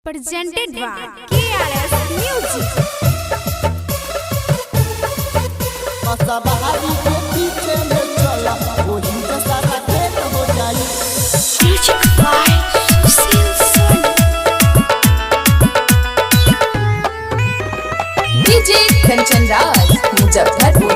presented by KRS Music। बहारी के पीछे में चला वही जैसा खेत हो जाए। Music by Susil Sun। DJ Kanchan Raj Muzaffarpur.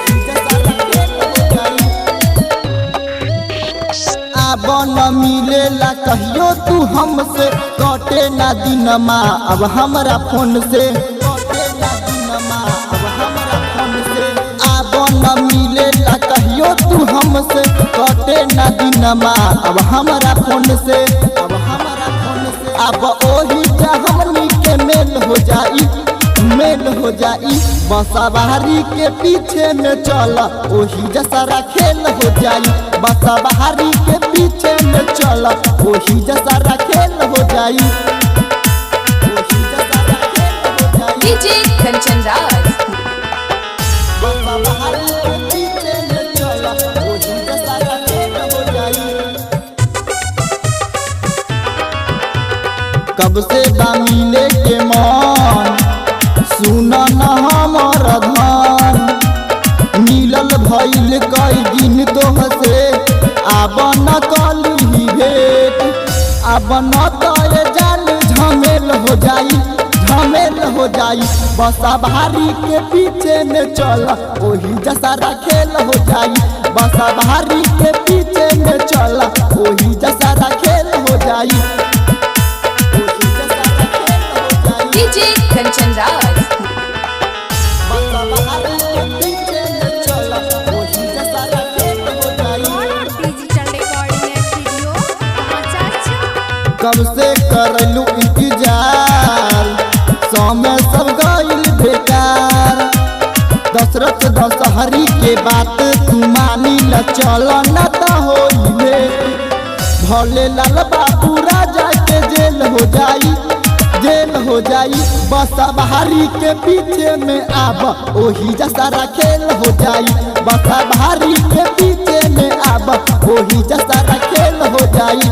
अब न मिलेला कहियो तू हमसे कटे ना दिनमा अब हमरा फोन से कटे ना दिनमा अब हमरा फोन से। अब न मिलेला कहियो तू हमसे कटे ना दिनमा अब हमरा फोन से अब हमरा फोन से। अब ओही हमनी के मेल हो जाई बसाबारी के पीछे में चला ओही जैसा खेल हो जाई। बसाबारी के पीछे में चला ओही जैसा खेल हो जाई। DJ कंचन राज। बसाबारी के पीछे में चला ओही जैसा खेल हो जाई। कब से बा मिले के मन सुन न हमर धन मिलल भइल कई दिन तोहसे अब न कली भेट। अब न तोरे जान झमेल हो जाई बसाबारी के पीछे में चला ओही जैसा खेल हो जाई। बसाबारी के पीछे में चला ओही जैसा खेल हो जाई। DJ कंचन राज। कब से करलू इंतजार समय सब गइल बेकार। दशरथ दशहरी के बात तू मानी ल चल न त होइले भले लाल बाबू राजा के जेल हो जाई। बसाबारी के पीछे में आब ओही जैसा खेल हो जाई। बसाबारी के पीछे में आब ओही जैसा खेल हो जाई।